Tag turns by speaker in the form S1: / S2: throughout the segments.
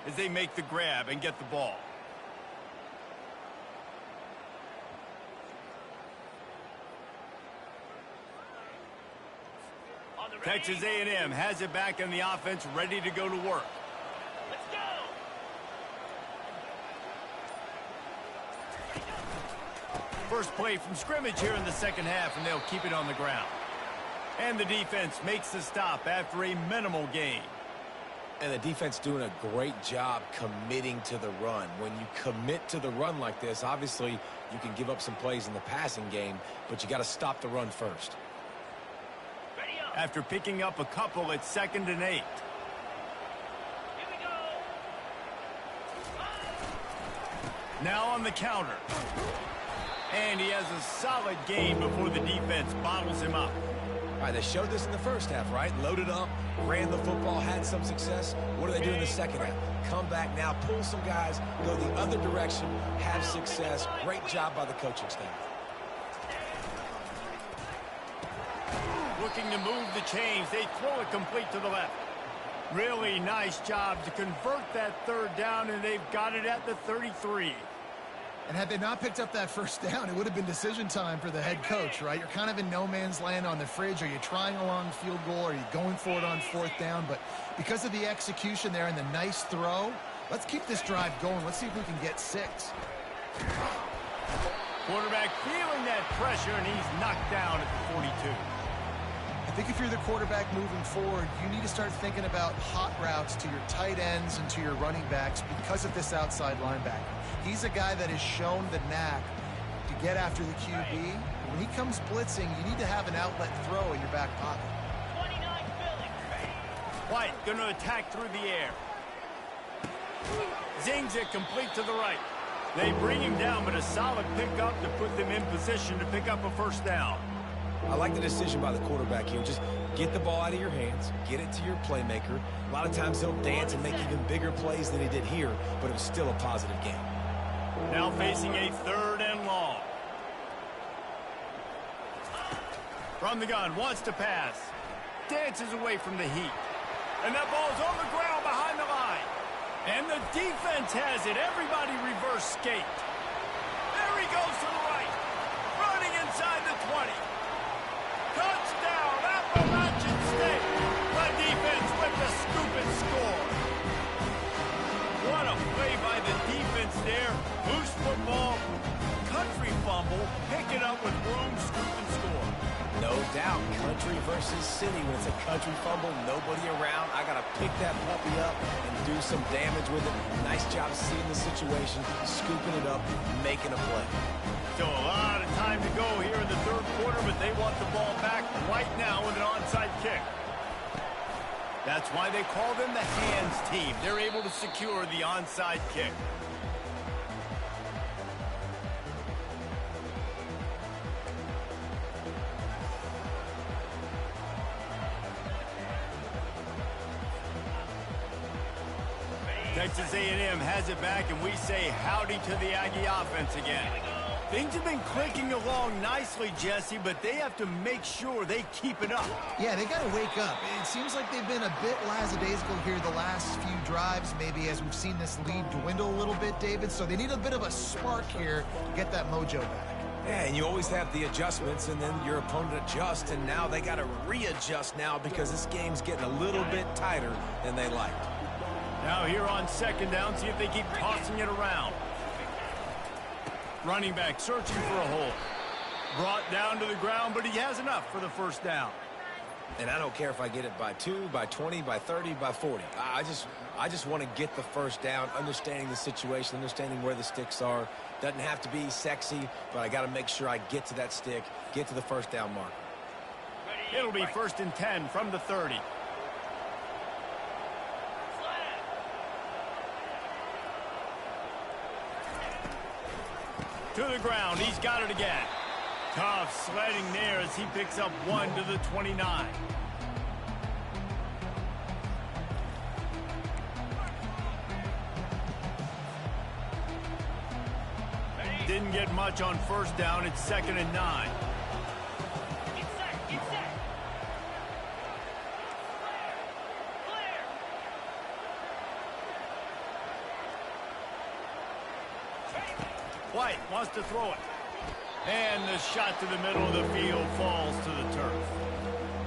S1: as they make the grab and get the ball. Texas A&M has it back in the offense, ready to go to work.
S2: Let's go!
S1: First play from scrimmage here in the second half, and they'll keep it on the ground. And the defense makes the stop after a minimal gain.
S3: And the defense doing a great job committing to the run. When you commit to the run like this, obviously you can give up some plays in the passing game, but you got to stop the run first.
S1: After picking up a couple, it's 2nd and 8.
S2: Here we go!
S1: Now on the counter. And he has a solid gain before the defense bottles him up.
S3: All right, they showed this in the first half, right? Loaded up, ran the football, had some success. What do they do in the second half? Come back now, pull some guys, go the other direction, have success. Great job by the coaching staff.
S1: Looking to move the chains. They throw it complete to the left. Really nice job to convert that 3rd down, and they've got it at the 33.
S4: And had they not picked up that first down, it would have been decision time for the head coach, right? You're kind of in no man's land on the fridge. Are you trying a long field goal? Are you going for it on 4th down? But because of the execution there and the nice throw, let's keep this drive going. Let's see if we can get 6.
S1: Quarterback feeling that pressure, and he's knocked down at the 42.
S4: I think if you're the quarterback moving forward, you need to start thinking about hot routes to your tight ends and to your running backs because of this outside linebacker. He's a guy that has shown the knack to get after the QB. When he comes blitzing, you need to have an outlet throw in your back pocket.
S2: 29 Philly.
S1: White going to attack through the air. Zings it complete to the right. They bring him down, but a solid pickup to put them in position to pick up a 1st down.
S3: I like the decision by the quarterback here. Just get the ball out of your hands, get it to your playmaker. A lot of times he'll dance and make even bigger plays than he did here, but it was still a positive game.
S1: Now facing a 3rd and long. From the gun, wants to pass. Dances away from the heat. And that ball's on the ground behind the line. And the defense has it. Everybody reverse skate. There he goes to the right. Running inside the 20. Touchdown, Appalachian State. The defense with the scoop and score. What a play by the defense there. Loose football, country fumble, pick it up with room, scoop and score.
S3: No doubt, country versus city. When it's a country fumble, nobody around. I got to pick that puppy up and do some damage with it. Nice job seeing the situation, scooping it up, making a play.
S1: Still a lot of time to go here in the 3rd quarter, but they want the ball back right now with an onside kick. That's why they call them the hands team. They're able to secure the onside kick. Texas A&M has it back, and we say howdy to the Aggie offense again. Things have been clicking along nicely, Jesse, but they have to make sure they keep it up.
S4: Yeah, they got to wake up. It seems like they've been a bit lackadaisical here the last few drives, maybe as we've seen this lead dwindle a little bit, David. So they need a bit of a spark here to get that mojo back.
S3: Yeah, and you always have the adjustments, and then your opponent adjusts, and now they got to readjust now because this game's getting a little bit tighter than they liked.
S1: Now here on 2nd down, see if they keep tossing it around. Running back searching for a hole. Brought down to the ground, but he has enough for the 1st down.
S3: And I don't care if I get it by 2, by 20, by 30, by 40. I just want to get the 1st down, understanding the situation, understanding where the sticks are. Doesn't have to be sexy, but I got to make sure I get to that stick, get to the 1st down marker.
S1: It'll be 1st and 10 from the 30. To the ground, he's got it again. Tough sledding there as he picks up 1 to the 29. Didn't get much on 1st down. It's 2nd and 9.
S2: Get set, get set. Clear, clear.
S1: White wants to throw it. And the shot to the middle of the field falls to the turf.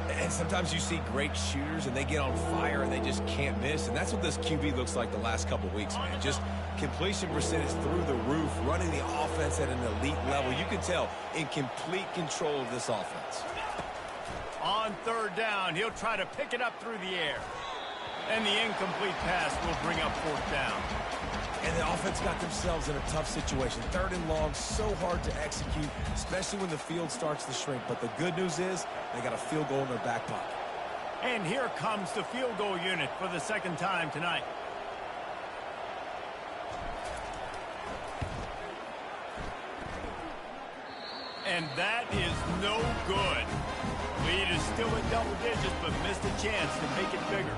S3: And sometimes you see great shooters, and they get on fire, and they just can't miss. And that's what this QB looks like the last couple weeks, man. Just completion percentage through the roof, running the offense at an elite level. You can tell in complete control of this offense.
S1: On third down, he'll try to pick it up through the air. And the incomplete pass will bring up fourth down.
S3: And the offense got themselves in a tough situation. Third and long, so hard to execute, especially when the field starts to shrink. But the good news is they got a field goal in their back pocket.
S1: And here comes the field goal unit for the second time tonight. And that is no good. Lead is still in double digits, but missed a chance to make it bigger.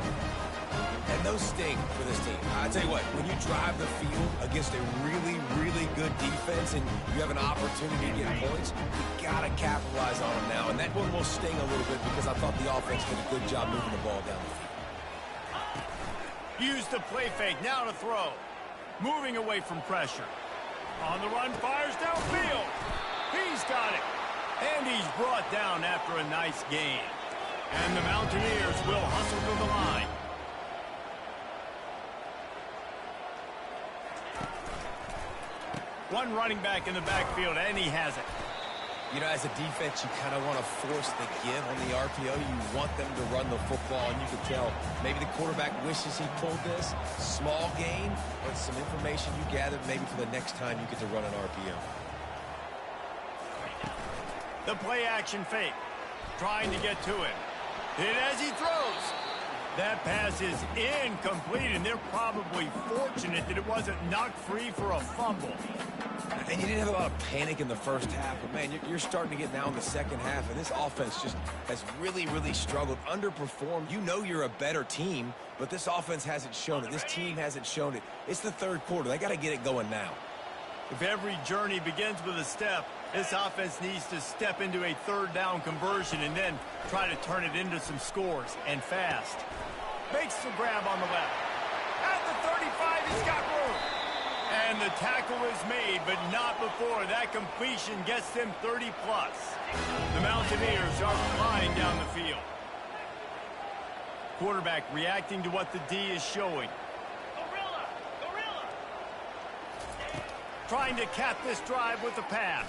S3: And those sting for this team. I tell you what, when you drive the field against a really, really good defense and you have an opportunity to get points, you got to capitalize on them now. And that one will sting a little bit because I thought the offense did a good job moving the ball down the field.
S1: Use the play fake, now to throw. Moving away from pressure. On the run, fires downfield. He's got it. And he's brought down after a nice gain. And the Mountaineers will hustle to the line. One running back in the backfield, and he has it.
S3: You know, as a defense, you kind of want to force the give on the RPO. You want them to run the football, and you can tell maybe the quarterback wishes he pulled this. Small gain, but some information you gathered maybe for the next time you get to run an RPO.
S1: The play action fake. Trying to get to him. Hit as he throws. That pass is incomplete, and they're probably fortunate that it wasn't knocked free for a fumble.
S3: And you didn't have a lot of panic in the first half, but, man, you're starting to get now in the second half, and this offense just has really, really struggled, underperformed. You know you're a better team, but this offense hasn't shown it. This team hasn't shown it. It's the third quarter. They got to get it going now.
S1: If every journey begins with a step, this offense needs to step into a third down conversion and then try to turn it into some scores, and fast. Makes the grab on the left. At the 35, he's got room. And the tackle is made, but not before that completion gets them 30-plus. The Mountaineers are flying down the field. Quarterback reacting to what the D is showing.
S2: Gorilla!
S1: Trying to cap this drive with the pass.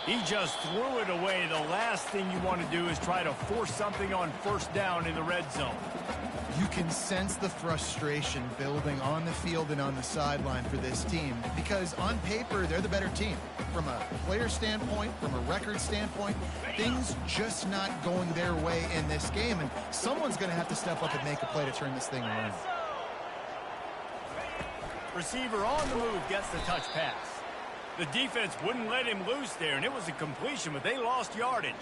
S1: He just threw it away. The last thing you want to do is try to force something on first down in the red zone.
S4: You can sense the frustration building on the field and on the sideline for this team because on paper, they're the better team. From a player standpoint, from a record standpoint, things just not going their way in this game, and someone's going to have to step up and make a play to turn this thing around.
S1: Receiver on the move gets the touch pass. The defense wouldn't let him loose there, and it was a completion, but they lost yardage.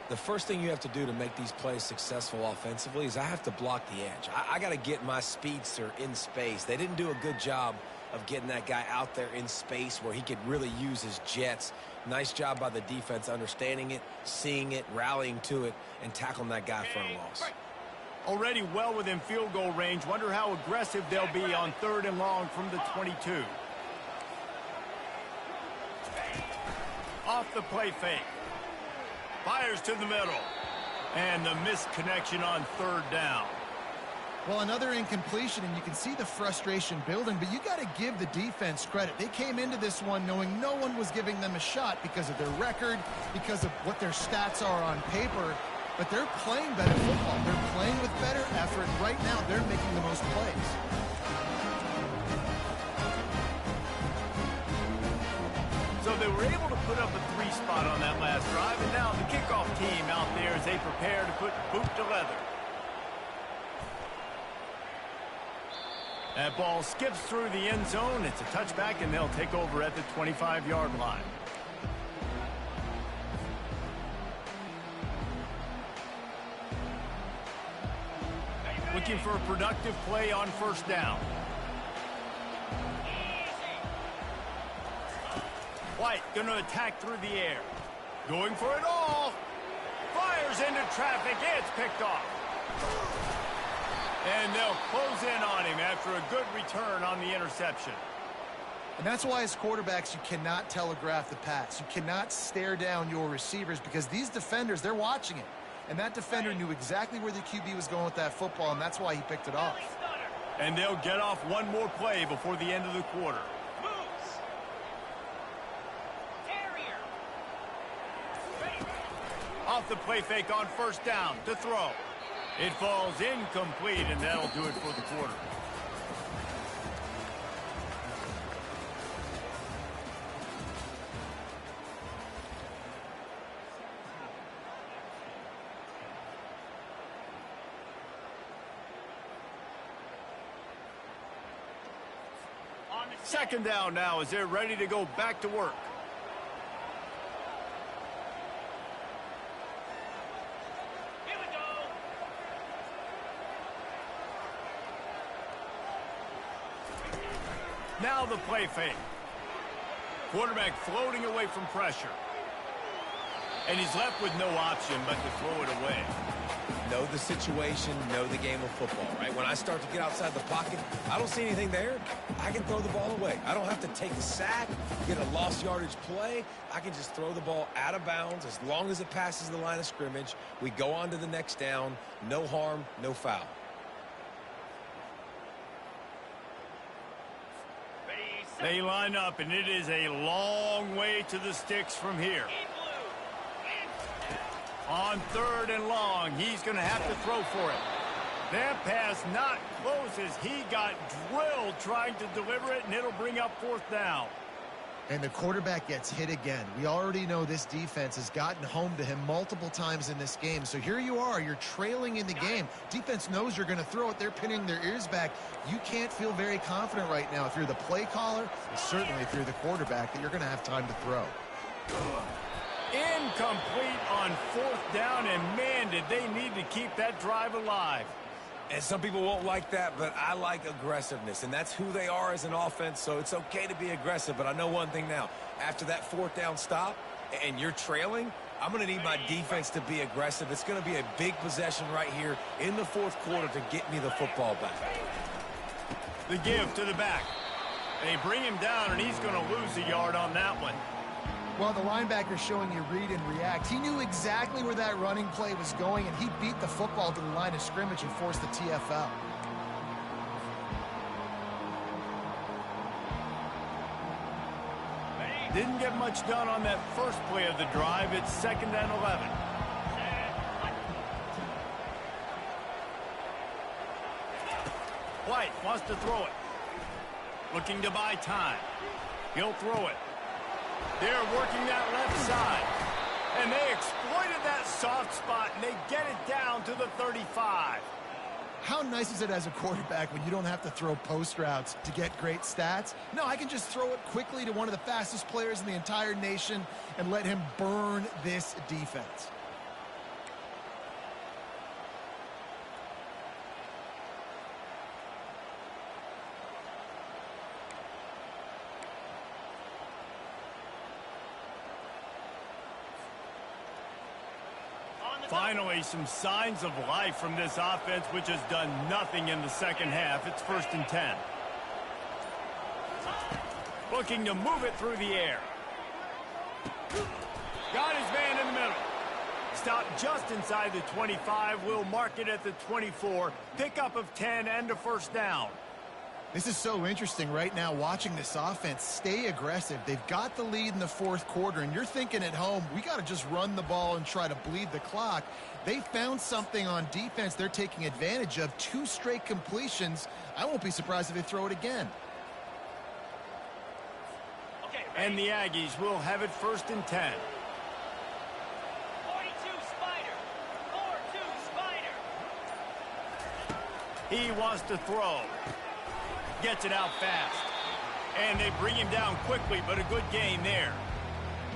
S3: The first thing you have to do to make these plays successful offensively is I have to block the edge. I got to get my speedster in space. They didn't do a good job of getting that guy out there in space where he could really use his jets. Nice job by the defense understanding it, seeing it, rallying to it, and tackling that guy for a loss.
S1: Already well within field goal range. Wonder how aggressive they'll be on third and long from the 22. Off the play fake. Fires to the middle. And the missed connection on third down.
S4: Well, another incompletion, and you can see the frustration building, but you got to give the defense credit. They came into this one knowing no one was giving them a shot because of their record, because of what their stats are on paper, but they're playing better football. They're playing with better effort. Right now, they're making the most plays.
S1: So they were able to put up a 3 spot on that last drive, and now the kickoff team out there as they prepare to put boot to leather. That ball skips through the end zone. It's a touchback, and they'll take over at the 25-yard line. Looking for a productive play on first down. White going to attack through the air. Going for it all. Fires into traffic. It's picked off. And they'll close in on him after a good return on the interception.
S4: And that's why as quarterbacks, you cannot telegraph the pass. You cannot stare down your receivers because these defenders, they're watching it. And that defender knew exactly where the QB was going with that football, and that's why he picked it off.
S1: And they'll get off one more play before the end of the quarter.
S2: Moves. Terrier.
S1: Off the play fake on first down to throw. It falls incomplete, and that'll do it for the quarter. Second down now as they're ready to go back to work.
S2: Here we go.
S1: Now the play fake. Quarterback floating away from pressure. And he's left with no option but to throw it away.
S3: Know the situation, know the game of football, right? When I start to get outside the pocket, I don't see anything there. I can throw the ball away. I don't have to take a sack, get a lost yardage play. I can just throw the ball out of bounds as long as it passes the line of scrimmage. We go on to the next down. No harm, no foul.
S1: They line up, and it is a long way to the sticks from here. On third and long, he's going to have to throw for it. That pass not close as he got drilled trying to deliver it, and it'll bring up fourth down.
S4: And the quarterback gets hit again. We already know this defense has gotten home to him multiple times in this game. So here you are, you're trailing in the game. Defense knows you're going to throw it. They're pinning their ears back. You can't feel very confident right now if you're the play caller, and certainly if you're the quarterback, that you're going to have time to throw.
S1: Incomplete on fourth down, and man, did they need to keep that drive alive.
S3: And some people won't like that, but I like aggressiveness, and that's who they are as an offense, so it's okay to be aggressive. But I know one thing now. After that fourth down stop and you're trailing, I'm going to need my defense to be aggressive. It's going to be a big possession right here in the fourth quarter to get me the football back.
S1: The give to the back. They bring him down, and he's going to lose a yard on that one.
S4: Well, the linebacker's showing you read and react. He knew exactly where that running play was going, and he beat the football to the line of scrimmage and forced the TFL.
S1: Didn't get much done on that first play of the drive. It's second and 11. White wants to throw it. Looking to buy time. He'll throw it. They're working that left side. And they exploited that soft spot, and they get it down to the 35.
S4: How nice is it as a quarterback when you don't have to throw post routes to get great stats? No, I can just throw it quickly to one of the fastest players in the entire nation and let him burn this defense.
S1: Finally, some signs of life from this offense, which has done nothing in the second half. It's first and 10. Looking to move it through the air. Got his man in the middle. Stopped just inside the 25. We'll mark it at the 24. Pickup of 10 and a first down.
S4: This is so interesting right now watching this offense stay aggressive. They've got the lead in the fourth quarter, and you're thinking at home, we got to just run the ball and try to bleed the clock. They found something on defense they're taking advantage of. 2 straight completions. I won't be surprised if they throw it again.
S1: And the Aggies will have it first and 10.
S2: 42 Spider. 4-2 Spider.
S1: He wants to throw. Gets it out fast. And they bring him down quickly, but a good gain there.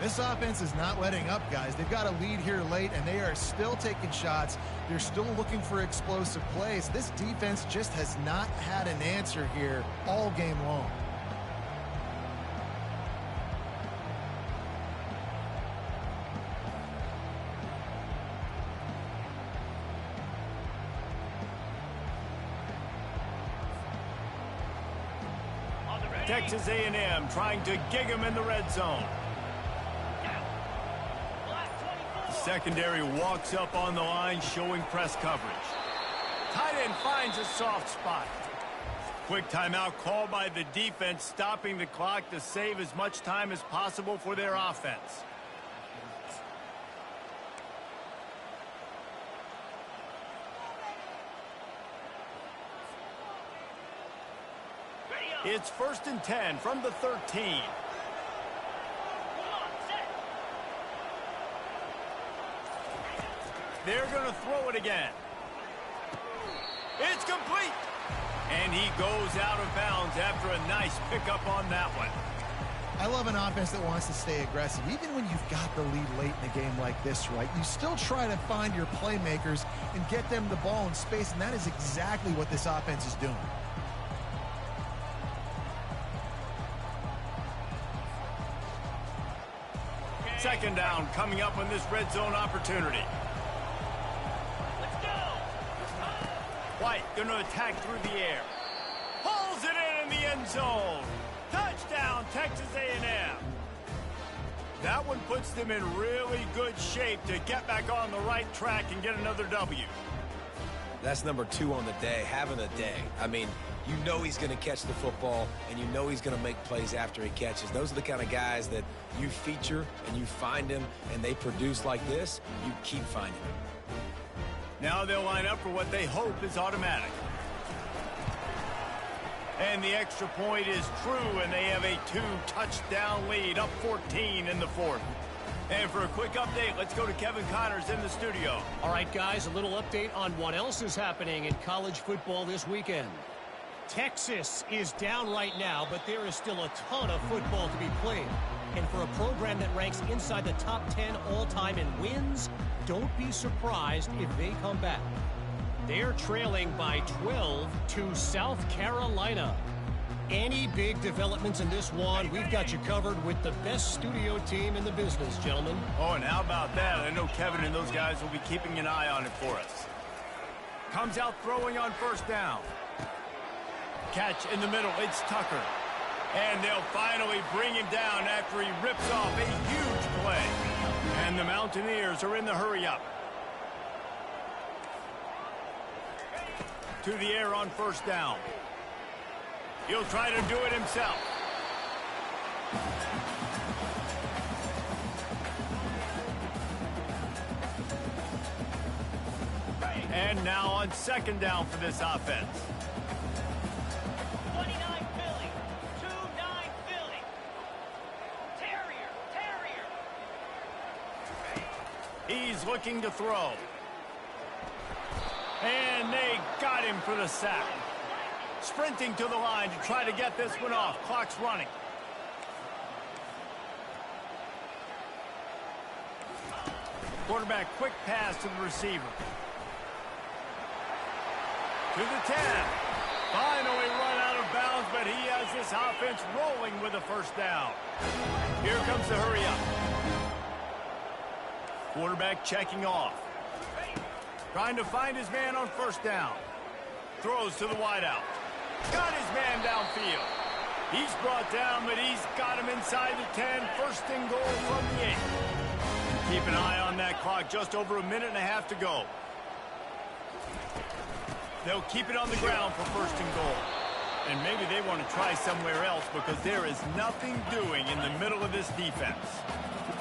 S4: This offense is not letting up, guys. They've got a lead here late, and they are still taking shots. They're still looking for explosive plays. This defense just has not had an answer here all game long.
S1: Texas A&M trying to gig him in the red zone. The secondary walks up on the line, showing press coverage. Tight end finds a soft spot. Quick timeout called by the defense, stopping the clock to save as much time as possible for their offense. It's 1st and 10 from the 13. They're going to throw it again. It's complete. And he goes out of bounds after a nice pickup on that one.
S4: I love an offense that wants to stay aggressive. Even when you've got the lead late in a game like this, right, you still try to find your playmakers and get them the ball in space, and that is exactly what this offense is doing.
S1: Second down coming up on this red zone opportunity.
S2: Let's go.
S1: White going to attack through the air. Pulls it in the end zone. Touchdown, Texas A&M. That one puts them in really good shape to get back on the right track and get another W.
S3: That's number 2 on the day, having a day. I mean, you know he's going to catch the football, and you know he's going to make plays after he catches. Those are the kind of guys that you feature and you find them, and they produce like this, you keep finding them.
S1: Now they'll line up for what they hope is automatic. And the extra point is true, and they have a 2-touchdown lead, up 14 in the 4th. And for a quick update, let's go to Kevin Connors in the studio.
S5: All right, guys, a little update on what else is happening in college football this weekend. Texas is down right now, but there is still a ton of football to be played. And for a program that ranks inside the top 10 all-time in wins, don't be surprised if they come back. They're trailing by 12 to South Carolina. Any big developments in this one, we've got you covered with the best studio team in the business, gentlemen.
S1: Oh, and how about that? I know Kevin and those guys will be keeping an eye on it for us. Comes out throwing on first down. Catch in the middle, it's Tucker. And they'll finally bring him down after he rips off a huge play. And the Mountaineers are in the hurry-up. To the air on first down. He'll try to do it himself. And now on second down for this offense.
S2: 29 Philly. 2-9 Philly. Terrier.
S1: He's looking to throw. And they got him for the sack. Sprinting to the line to try to get this one off. Clock's running. Quarterback quick pass to the receiver. To the 10. Finally run out of bounds, but he has this offense rolling with a first down. Here comes the hurry up. Quarterback checking off. Trying to find his man on first down. Throws to the wideout. Got his man downfield. He's brought down, but he's got him inside the 10. First and goal from the 8. Keep an eye on that clock. Just over a minute and a half to go. They'll keep it on the ground for first and goal. And maybe they want to try somewhere else because there is nothing doing in the middle of this defense.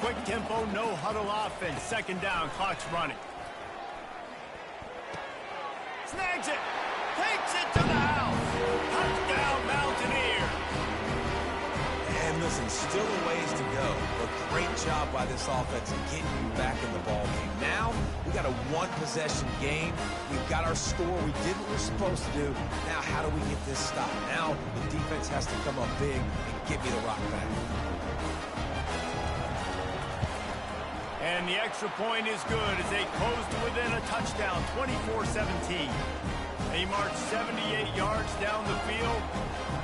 S1: Quick tempo, no huddle offense. Second down, clock's running. Snags it. Takes it to the house. Touchdown, Mountaineers.
S3: And listen, still a ways to go, but great job by this offense in getting you back in the ball game. Now, we got a one-possession game. We've got our score. We did what we're supposed to do. Now, how do we get this stopped? Now, the defense has to come up big and give me the rock back.
S1: And the extra point is good as they close to within a touchdown, 24-17. They march 78 yards down the field.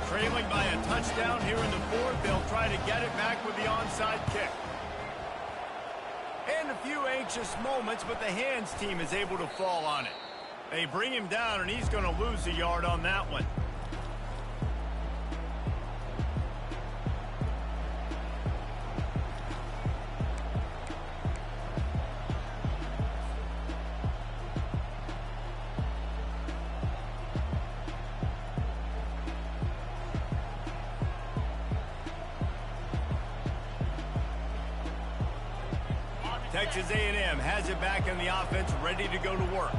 S1: Trailing by a touchdown here in the 4th. They'll try to get it back with the onside kick. And a few anxious moments, but the hands team is able to fall on it. They bring him down, and he's going to lose a yard on that one. Texas A&M has it back in the offense, ready to go to work.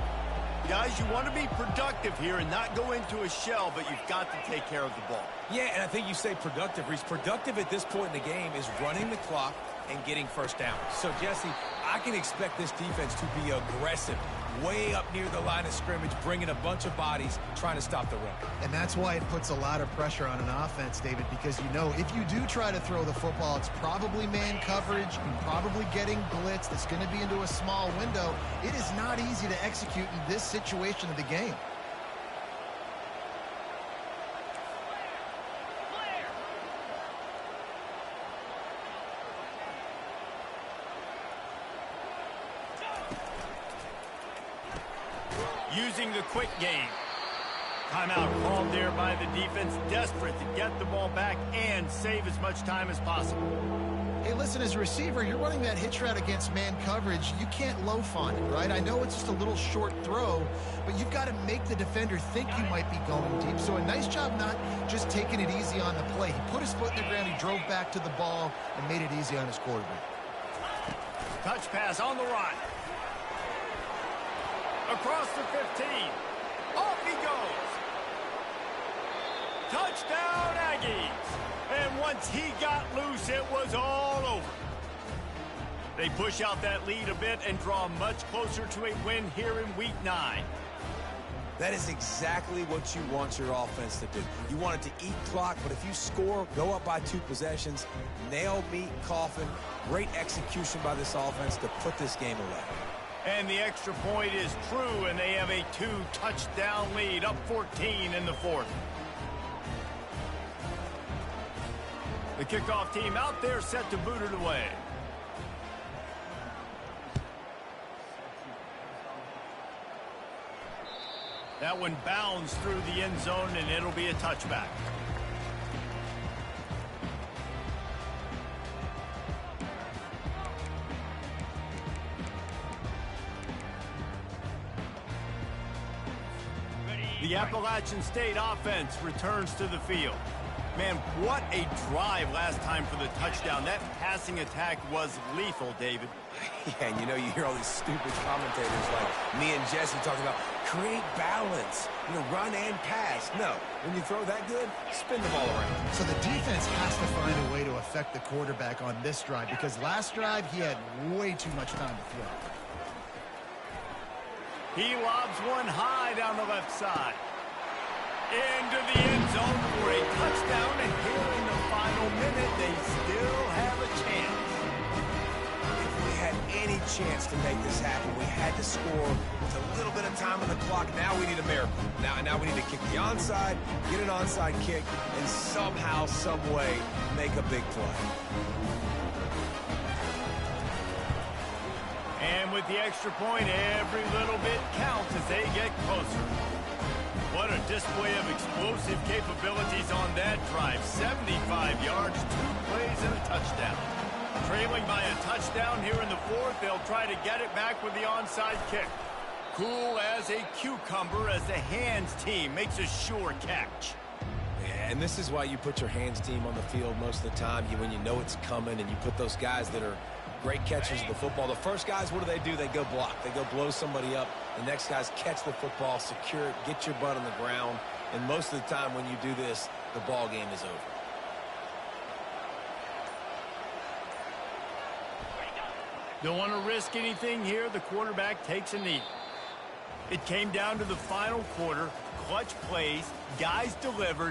S1: Guys, you want to be productive here and not go into a shell, but you've got to take care of the ball.
S3: Yeah, and I think you say productive, Reese. Productive at this point in the game is running the clock and getting first down. So, Jesse, I can expect this defense to be aggressive, way up near the line of scrimmage, bringing a bunch of bodies, trying to stop the run.
S4: And that's why it puts a lot of pressure on an offense, David, because you know if you do try to throw the football, it's probably man coverage, you're probably getting blitz that's going to be into a small window. It is not easy to execute in this situation of the game.
S1: Using the quick game. Timeout called there by the defense, desperate to get the ball back and save as much time as possible.
S4: Hey, listen, as a receiver, you're running that hitch route against man coverage. You can't loaf on it, right? I know it's just a little short throw, but you've got to make the defender think you might be going deep. So a nice job not just taking it easy on the play. He put his foot in the ground, he drove back to the ball, and made it easy on his quarterback.
S1: Touch pass on the run. Across the 15. Off he goes. Touchdown, Aggies. And once he got loose, it was all over. They push out that lead a bit and draw much closer to a win here in Week 9.
S3: That is exactly what you want your offense to do. You want it to eat clock, but if you score, go up by 2 possessions, nail, meet, coffin, great execution by this offense to put this game away.
S1: And the extra point is true, and they have a 2-touchdown lead, up 14 in the 4th. The kickoff team out there set to boot it away. That one bounds through the end zone, and it'll be a touchback. The Appalachian State offense returns to the field. Man, what a drive last time for the touchdown. That passing attack was lethal, David.
S3: Yeah, and you know, you hear all these stupid commentators like me and Jesse talking about create balance, run and pass. No, when you throw that good, spin the ball around.
S4: So the defense has to find a way to affect the quarterback on this drive because last drive he had way too much time to throw.
S1: He lobs one high down the left side. Into the end zone for a touchdown, and here in the final minute, they still have a chance.
S3: If we had any chance to make this happen, we had to score with a little bit of time on the clock. Now we need a miracle. Now we need to kick the onside, get an onside kick, and somehow, some way, make a big play.
S1: And with the extra point, every little bit counts as they get closer. What a display of explosive capabilities on that drive. 75 yards, 2 plays, and a touchdown. Trailing by a touchdown here in the 4th, they'll try to get it back with the onside kick. Cool as a cucumber as the hands team makes a sure catch.
S3: Yeah, and this is why you put your hands team on the field most of the time. When you know it's coming, and you put those guys that are great catchers of the football. The first guys, what do? They go block. They go blow somebody up. The next guys catch the football, secure it, get your butt on the ground. And most of the time when you do this, the ball game is over.
S1: Don't want to risk anything here. The quarterback takes a knee. It came down to the final quarter. Clutch plays. Guys delivered.